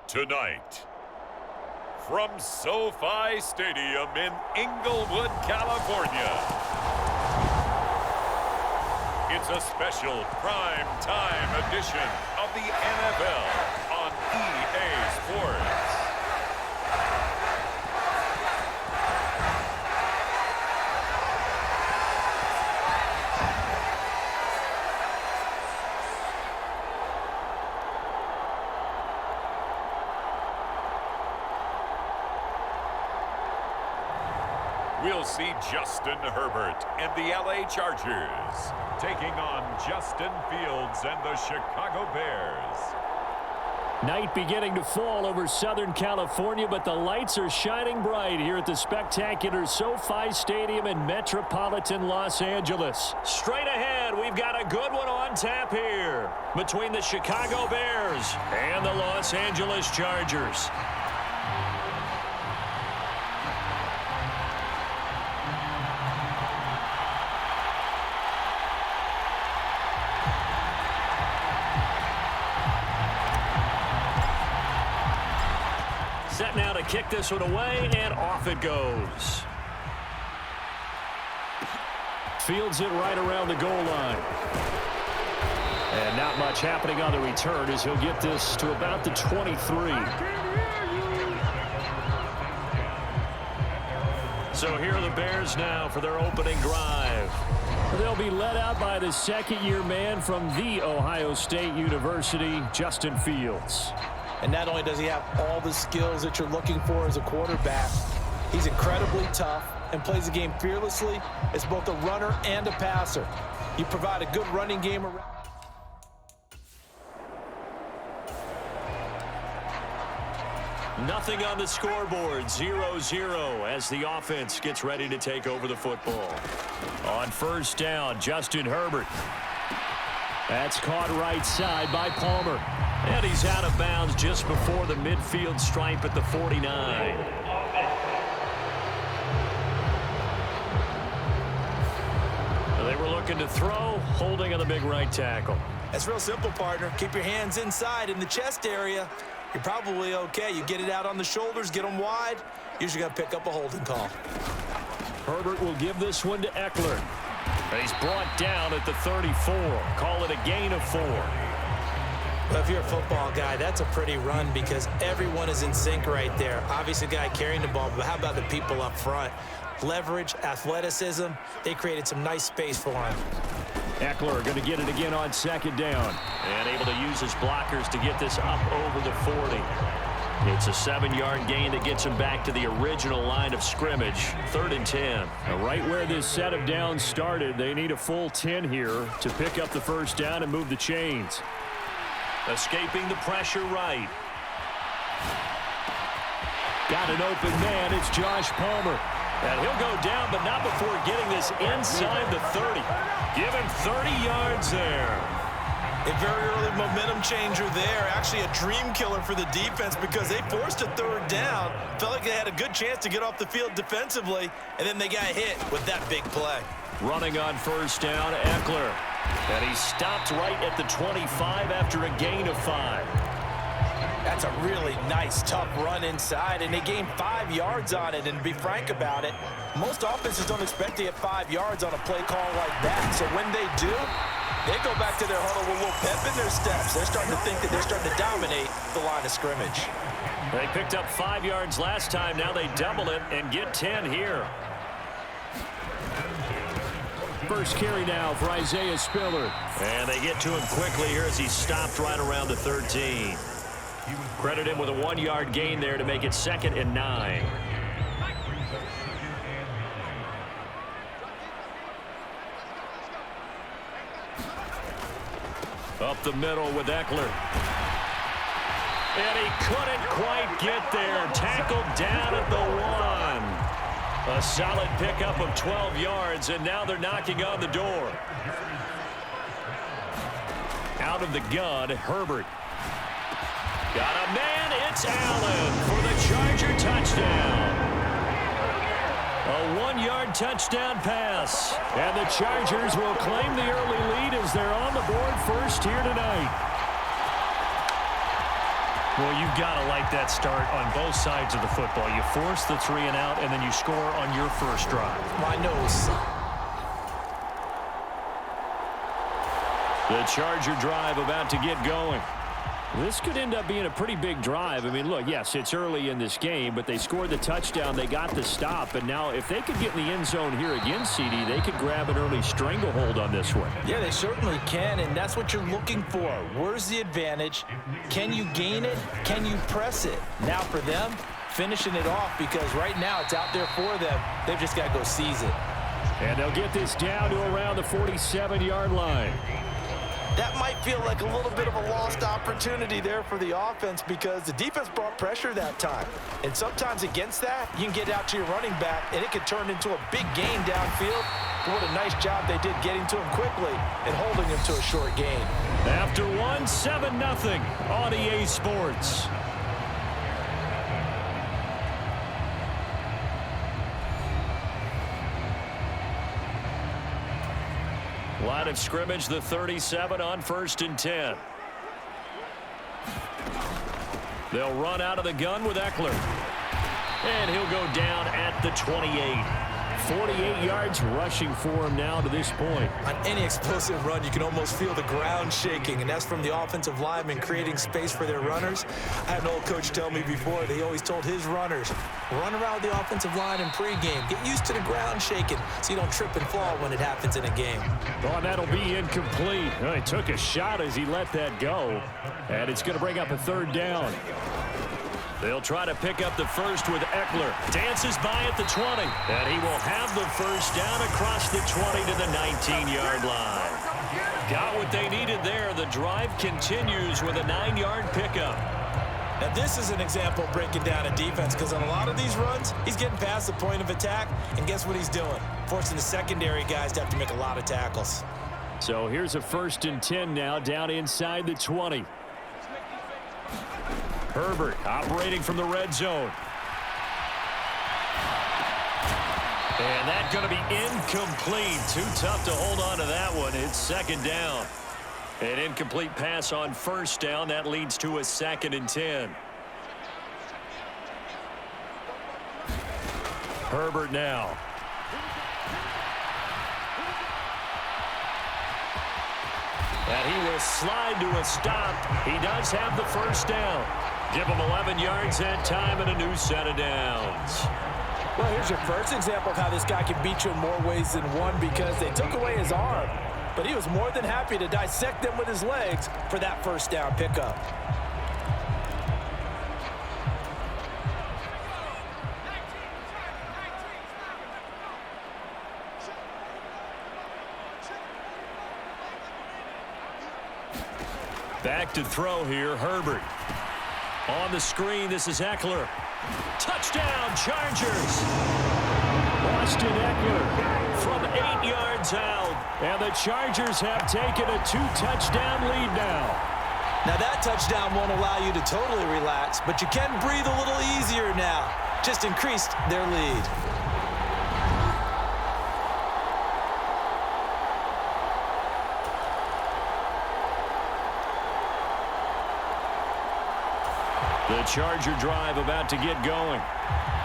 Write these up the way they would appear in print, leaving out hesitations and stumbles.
Tonight, from SoFi Stadium in Inglewood, California, it's a special prime time edition of the NFL on EA Sports. We'll see Justin Herbert and the LA Chargers taking on Justin Fields and the Chicago Bears. Night beginning to fall over Southern California, but the lights are shining bright here at the spectacular SoFi Stadium in metropolitan Los Angeles. Straight ahead, we've got a good one on tap here between the Chicago Bears and the Los Angeles Chargers. Set now to kick this one away, and off it goes. Fields it right around the goal line. And not much happening on the return as he'll get this to about the 23. So here are the Bears now for their opening drive. They'll be led out by the second-year man from The Ohio State University, Justin Fields. And not only does he have all the skills that you're looking for as a quarterback, he's incredibly tough and plays the game fearlessly as both a runner and a passer. You provide a good running game around. Nothing on the scoreboard, 0-0 as the offense gets ready to take over the football. On first down, Justin Herbert. That's caught right side by Palmer. And he's out of bounds just before the midfield stripe at the 49. They were looking to throw, holding on the big right tackle. That's real simple, partner. Keep your hands inside in the chest area. You're probably okay. You get it out on the shoulders, get them wide. Usually got to pick up a holding call. Herbert will give this one to Eckler. He's brought down at the 34. Call it a gain of 4. Well, if you're a football guy, that's a pretty run because everyone is in sync right there. Obviously, the guy carrying the ball, but how about the people up front? Leverage, athleticism, they created some nice space for him. Eckler going to get it again on second down. And able to use his blockers to get this up over the 40. It's a 7-yard gain that gets him back to the original line of scrimmage. 3rd and 10. Now, right where this set of downs started, they need a full 10 here to pick up the first down and move the chains. Escaping the pressure right. Got an open man. It's Josh Palmer. And he'll go down, but not before getting this inside the 30. Give him 30 yards there. A very early momentum changer there. Actually a dream killer for the defense because they forced a 3rd down. Felt like they had a good chance to get off the field defensively, and then they got hit with that big play. Running on first down, Eckler. And he stopped right at the 25 after a gain of 5. That's a really nice, tough run inside, and they gained 5 yards on it. And to be frank about it, most offenses don't expect to get 5 yards on a play call like that. So when they do, they go back to their huddle with a little pep in their steps. They're starting to think that they're starting to dominate the line of scrimmage. They picked up 5 yards last time. Now they double it and get 10 here. First carry now for Isaiah Spiller. And they get to him quickly here as he stopped right around the 13. Credit him with a 1-yard gain there to make it 2nd and 9. Up the middle with Eckler. And he couldn't quite get there. Tackled down at the 1. A solid pickup of 12 yards, and now they're knocking on the door. Out of the gun, Herbert. Got a man, it's Allen for the Charger touchdown. A 1-yard touchdown pass. And the Chargers will claim the early lead as they're on the board first here tonight. Well, you've got to like that start on both sides of the football. You force the 3 and out, and then you score on your first drive. My nose. The Charger drive about to get going. This could end up being a pretty big drive. I mean, look, yes, it's early in this game, but they scored the touchdown. They got the stop. And now if they could get in the end zone here again, CD, they could grab an early stranglehold on this one. Yeah, they certainly can, and that's what you're looking for. Where's the advantage? Can you gain it? Can you press it? Now for them, finishing it off, because right now it's out there for them. They've just got to go seize it. And they'll get this down to around the 47-yard line. That might feel like a little bit of a lost opportunity there for the offense because the defense brought pressure that time. And sometimes against that, you can get out to your running back, and it can turn into a big gain downfield. But what a nice job they did getting to him quickly and holding him to a short gain. After 7-0 on EA Sports. Line of scrimmage, the 37 on 1st and 10. They'll run out of the gun with Eckler. And he'll go down at the 28. 48 yards rushing for him now to this point. On any explosive run, you can almost feel the ground shaking, and that's from the offensive linemen creating space for their runners. I had an old coach tell me before, they always told his runners, run around the offensive line in pregame. Get used to the ground shaking so you don't trip and fall when it happens in a game. Oh, that'll be incomplete. Well, he took a shot as he let that go, and it's going to bring up a 3rd down. They'll try to pick up the first with Eckler. Dances by at the 20. And he will have the first down across the 20 to the 19-yard line. Got what they needed there. The drive continues with a 9-yard pickup. Now, this is an example of breaking down a defense because on a lot of these runs, he's getting past the point of attack, and guess what he's doing? Forcing the secondary guys to have to make a lot of tackles. So here's a 1st and 10 now down inside the 20. Herbert operating from the red zone. And that's going to be incomplete. Too tough to hold on to that one. It's 2nd down. An incomplete pass on 1st down. That leads to a 2nd and 10. Herbert now. And he will slide to a stop. He does have the first down. Give him 11 yards that time and a new set of downs. Well, here's your first example of how this guy can beat you in more ways than one because they took away his arm. But he was more than happy to dissect them with his legs for that first down pickup. Back to throw here, Herbert. On the screen, this is Eckler. Touchdown, Chargers! Austin Eckler from 8 yards out. And the Chargers have taken a 2-touchdown lead now. Now that touchdown won't allow you to totally relax, but you can breathe a little easier now. Just increased their lead. The Charger drive about to get going.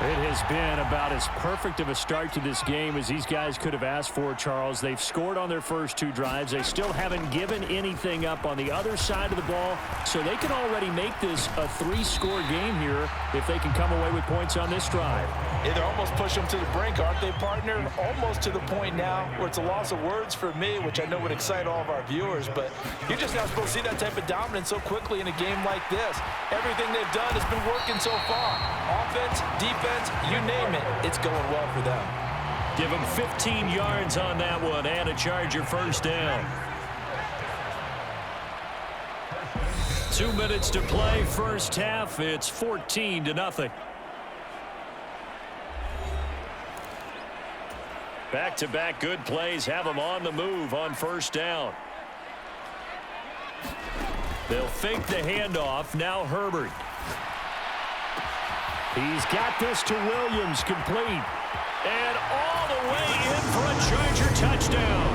It has been about as perfect of a start to this game as these guys could have asked for, Charles. They've scored on their first 2 drives. They still haven't given anything up on the other side of the ball, so they can already make this a 3-score game here if they can come away with points on this drive. Yeah, they're almost pushing them to the brink, aren't they, partner? Almost to the point now where it's a loss of words for me, which I know would excite all of our viewers, but you're just not supposed to see that type of dominance so quickly in a game like this. Everything they've done has been working so far. Offense, defense, you name it, it's going well for them. Give them 15 yards on that one and a Charger first down. 2 minutes to play, first half. It's 14-0. Back-to-back good plays have them on the move on first down. They'll fake the handoff. Now Herbert. He's got this to Williams, complete. And all the way in for a Charger touchdown.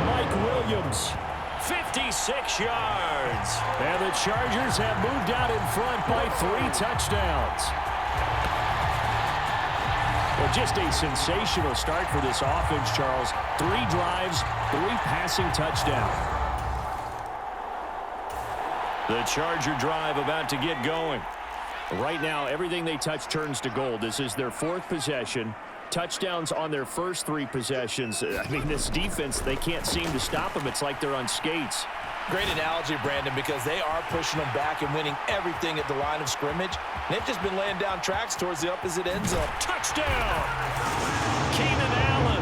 Mike Williams, 56 yards. And the Chargers have moved out in front by 3 touchdowns. Well, just a sensational start for this offense, Charles. 3 drives, 3 passing touchdowns. The Charger drive about to get going. Right now, everything they touch turns to gold. This is their 4th possession. Touchdowns on their first 3 possessions. I mean, this defense, they can't seem to stop them. It's like they're on skates. Great analogy, Brandon, because they are pushing them back and winning everything at the line of scrimmage. They've just been laying down tracks towards the opposite end zone. Touchdown! Keenan Allen.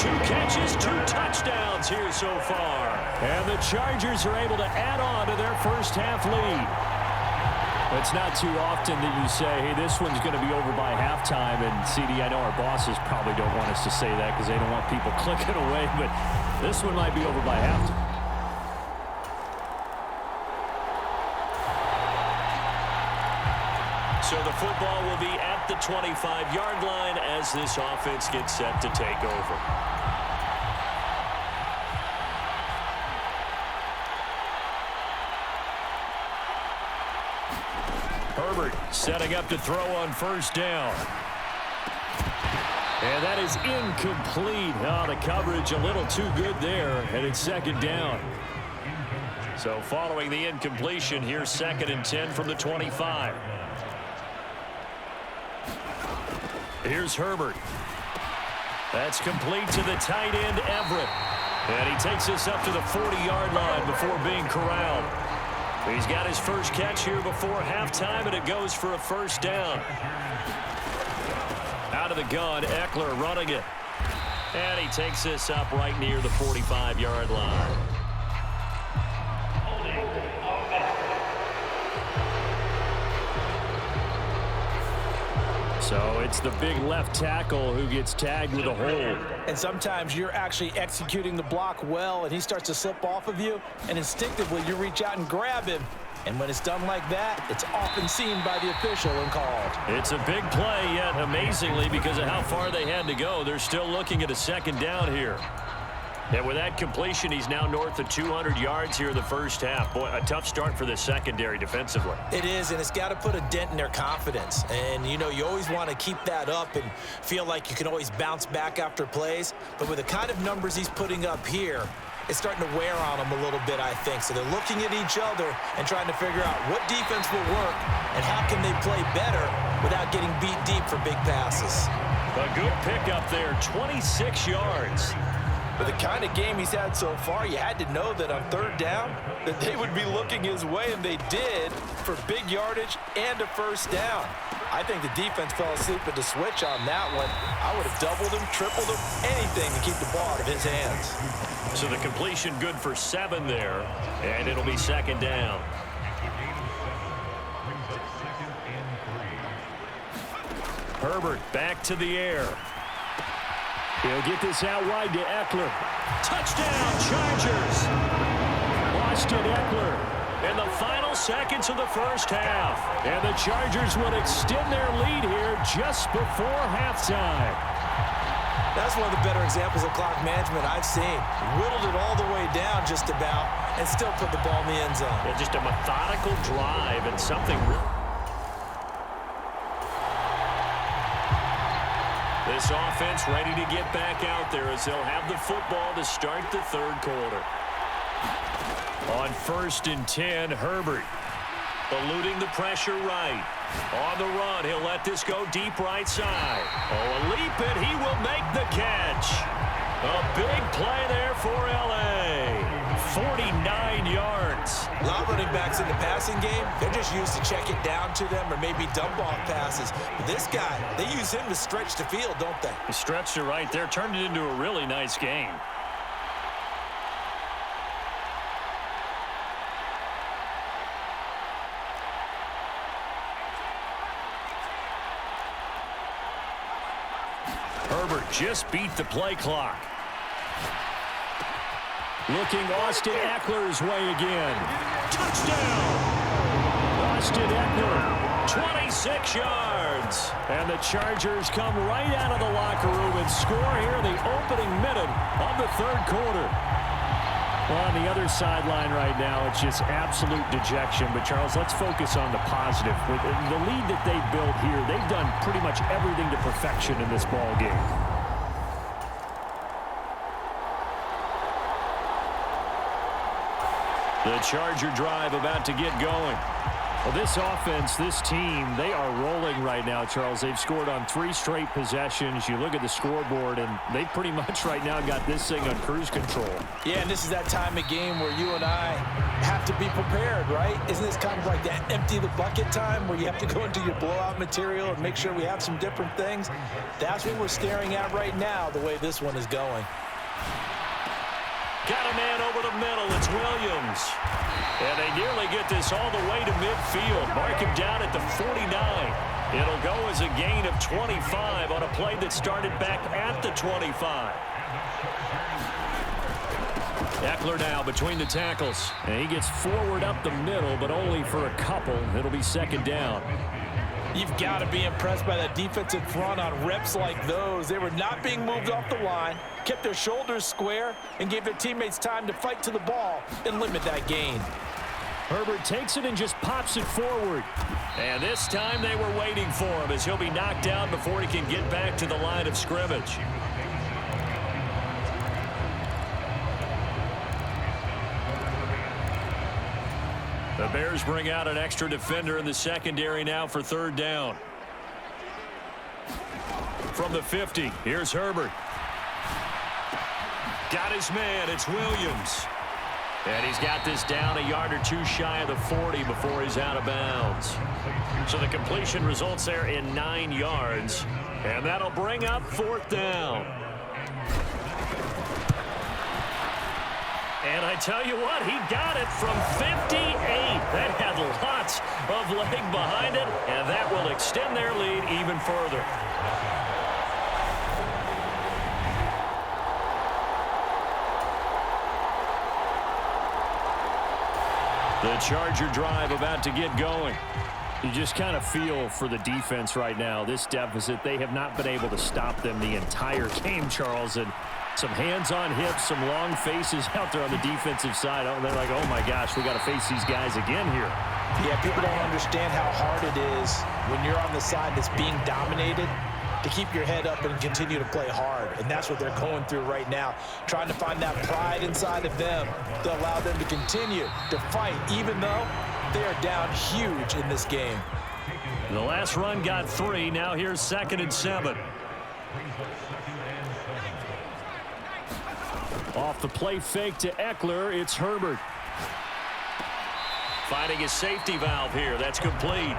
2 catches, 2 touchdowns here so far. And the Chargers are able to add on to their first half lead. It's not too often that you say, hey, this one's going to be over by halftime. And, CD, I know our bosses probably don't want us to say that because they don't want people clicking away. But this one might be over by halftime. So the football will be at the 25-yard line as this offense gets set to take over. Herbert setting up to throw on first down. And that is incomplete. Oh, the coverage a little too good there, and it's second down. So following the incompletion, here's 2nd and 10 from the 25. Here's Herbert. That's complete to the tight end, Everett. And he takes this up to the 40-yard line before being corralled. He's got his first catch here before halftime, and it goes for a first down. Out of the gun, Eckler running it. And he takes this up right near the 45-yard line. So it's the big left tackle who gets tagged with a hold. And sometimes you're actually executing the block well, and he starts to slip off of you, and instinctively you reach out and grab him. And when it's done like that, it's often seen by the official and called. It's a big play, yet amazingly, because of how far they had to go, they're still looking at a second down here. And with that completion, he's now north of 200 yards here in the first half. Boy, a tough start for the secondary defensively. It is, and it's got to put a dent in their confidence. And, you know, you always want to keep that up and feel like you can always bounce back after plays. But with the kind of numbers he's putting up here, it's starting to wear on them a little bit, I think. So they're looking at each other and trying to figure out what defense will work and how can they play better without getting beat deep for big passes. A good pickup there, 26 yards. With the kind of game he's had so far, you had to know that on 3rd down that they would be looking his way, and they did, for big yardage and a first down. I think the defense fell asleep at the switch on that one. I would have doubled him, tripled him, anything to keep the ball out of his hands. So the completion good for 7 there, and it'll be second down. Herbert back to the air. He'll get this out wide to Eckler. Touchdown, Chargers! Austin Eckler in the final seconds of the first half. And the Chargers would extend their lead here just before halftime. That's one of the better examples of clock management I've seen. Whittled it all the way down just about and still put the ball in the end zone. Yeah, just a methodical drive and something real. This offense ready to get back out there as they'll have the football to start the 3rd quarter. On 1st and 10, Herbert eluding the pressure right. On the run, he'll let this go deep right side. Oh, a leap, and he will make the catch. A big play there for L.A. 49 yards. A lot of running backs in the passing game, they're just used to check it down to them or maybe dump off passes. But this guy, they use him to stretch the field, don't they? He stretched it right there, turned it into a really nice game. Herbert just beat the play clock. Looking Austin Eckler's way again. Touchdown! Austin Eckler, 26 yards. And the Chargers come right out of the locker room and score here in the opening minute of the third quarter. Well, on the other sideline right now, it's just absolute dejection. But, Charles, let's focus on the positive. With the lead that they've built here, they've done pretty much everything to perfection in this ball game. The Charger drive about to get going. Well, this offense, this team, they are rolling right now, Charles. They've scored on 3 straight possessions. You look at the scoreboard, and they pretty much right now got this thing on cruise control. Yeah, and this is that time of game where you and I have to be prepared, right? Isn't this kind of like that empty the bucket time where you have to go into your blowout material and make sure we have some different things? That's what we're staring at right now, the way this one is going. Got a man over the middle. It's Williams. And they nearly get this all the way to midfield. Mark him down at the 49. It'll go as a gain of 25 on a play that started back at the 25. Eckler now between the tackles. And he gets forward up the middle, but only for a couple. It'll be second down. You've got to be impressed by that defensive front on reps like those. They were not being moved off the line, kept their shoulders square, and gave their teammates time to fight to the ball and limit that gain. Herbert takes it and just pops it forward. And this time they were waiting for him as he'll be knocked down before he can get back to the line of scrimmage. The Bears bring out an extra defender in the secondary now for third down. From the 50, here's Herbert. Got his man, it's Williams. And he's got this down a yard or two shy of the 40 before he's out of bounds. So the completion results there in 9 yards. And that'll bring up fourth down. And I tell you what, he got it from 58. That had lots of leg behind it, and that will extend their lead even further. The Charger drive about to get going. You just kind of feel for the defense right now. This deficit, they have not been able to stop them the entire game, Charles. And some hands on hips, some long faces out there on the defensive side. Oh, they're like, oh my gosh, we got to face these guys again here. Yeah, people don't understand how hard it is when you're on the side that's being dominated to keep your head up and continue to play hard. And that's what they're going through right now, trying to find that pride inside of them to allow them to continue to fight, even though they are down huge in this game. The last run got 3. Now here's 2nd and 7. Off the play fake to Eckler, it's Herbert. Finding his safety valve here. That's complete.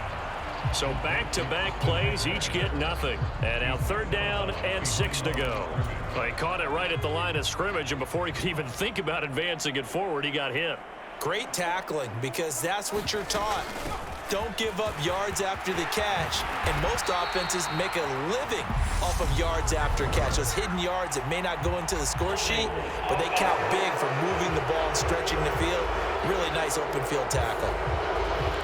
So back-to-back plays, each get nothing. And now third down and 6 to go. Well, he caught it right at the line of scrimmage, and before he could even think about advancing it forward, he got hit. Great tackling, because that's what you're taught. Don't give up yards after the catch. And most offenses make a living off of yards after catch. Those hidden yards that may not go into the score sheet, but they count big for moving the ball and stretching the field. Really nice open field tackle.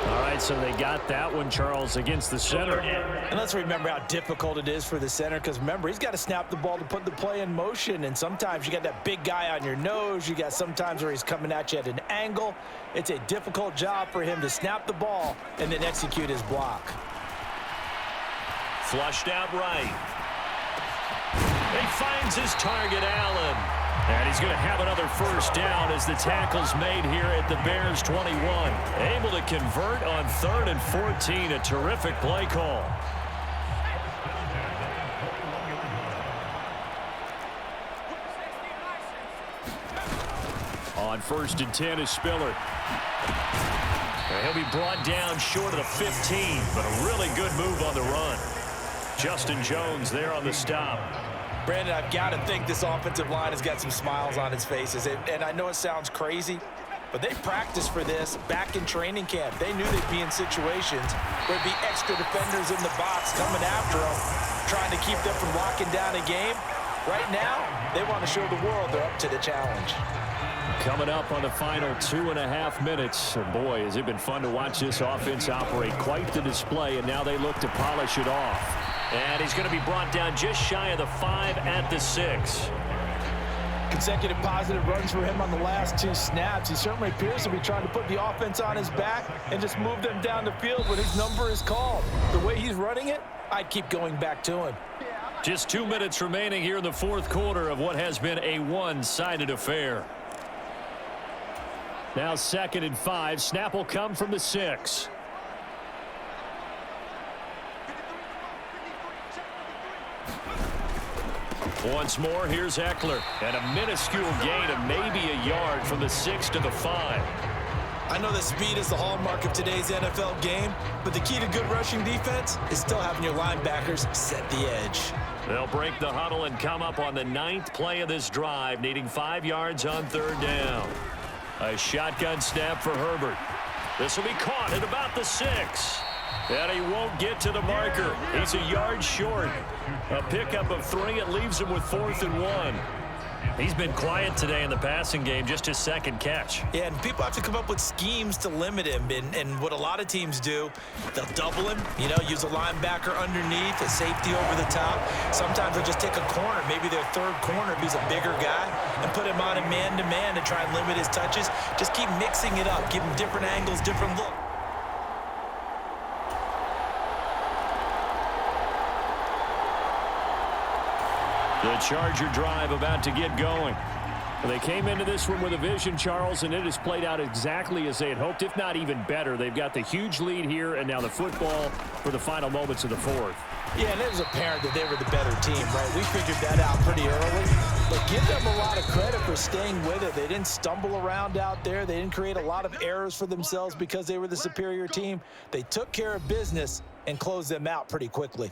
All right, so they got that one, Charles, against the center. And let's remember how difficult it is for the center, because remember, he's got to snap the ball to put the play in motion, and sometimes you got that big guy on your nose. You got sometimes where he's coming at you at an angle. It's a difficult job for him to snap the ball and then execute his block. Flushed out right. He finds his target, Allen. And he's going to have another first down as the tackle's made here at the Bears 21. Able to convert on 3rd and 14. A terrific play call. On 1st and 10 is Spiller. He'll be brought down short of the 15, but a really good move on the run. Justin Jones there on the stop. Brandon, I've got to think this offensive line has got some smiles on its faces. And I know it sounds crazy, But they practiced for this back in training camp. They knew they'd be in situations where there'd be extra defenders in the box coming after them, trying to keep them from locking down a game. Right now, they want to show the world they're up to the challenge. Coming up on the final 2.5 minutes. And boy, has it been fun to watch this offense operate. Quite the display, and now they look to polish it off. And he's going to be brought down just shy of the 5 at the 6. Consecutive positive runs for him on the last 2 snaps. He certainly appears to be trying to put the offense on his back and just move them down the field when his number is called. The way he's running it, I'd keep going back to him. Just 2 minutes remaining here in the 4th quarter of what has been a one-sided affair. Now 2nd and 5. Snap will come from the 6. Once more, here's Eckler. And a minuscule gain of maybe a yard from the 6 to the 5. I know that speed is the hallmark of today's NFL game, but the key to good rushing defense is still having your linebackers set the edge. They'll break the huddle and come up on the 9th play of this drive, needing 5 yards on 3rd down. A shotgun snap for Herbert. This will be caught at about the 6. And he won't get to the marker. He's a yard short. A pickup of 3. It leaves him with 4th and 1. He's been quiet today in the passing game, just his 2nd catch. Yeah, and people have to come up with schemes to limit him. And what a lot of teams do, they'll double him, use a linebacker underneath, a safety over the top. Sometimes they'll just take a corner, maybe their 3rd corner if he's a bigger guy, and put him on a man-to-man to try and limit his touches. Just keep mixing it up, give him different angles, different look. The Charger drive about to get going. They came into this one with a vision, Charles, and it has played out exactly as they had hoped, if not even better. They've got the huge lead here, and now the football for the final moments of the 4th. Yeah, and it was apparent that they were the better team, right? We figured that out pretty early. But give them a lot of credit for staying with it. They didn't stumble around out there. They didn't create a lot of errors for themselves because they were the superior team. They took care of business and closed them out pretty quickly.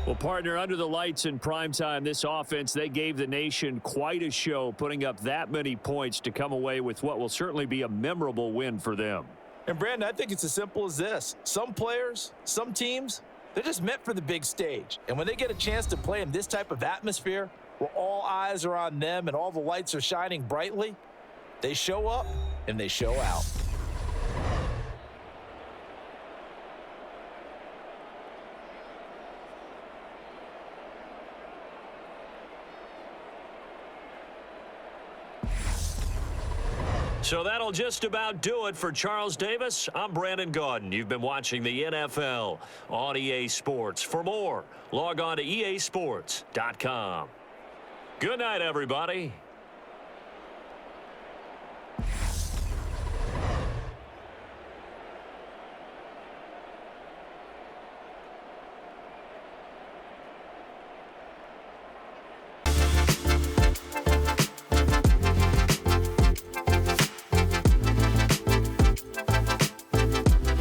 Well, partner, under the lights in primetime, this offense, they gave the nation quite a show, putting up that many points to come away with what will certainly be a memorable win for them. And, Brandon, I think it's as simple as this. Some players, some teams, they're just meant for the big stage. And when they get a chance to play in this type of atmosphere where all eyes are on them and all the lights are shining brightly, they show up and they show out. So that'll just about do it for Charles Davis. I'm Brandon Gaudin. You've been watching the NFL on EA Sports. For more, log on to easports.com. Good night, everybody.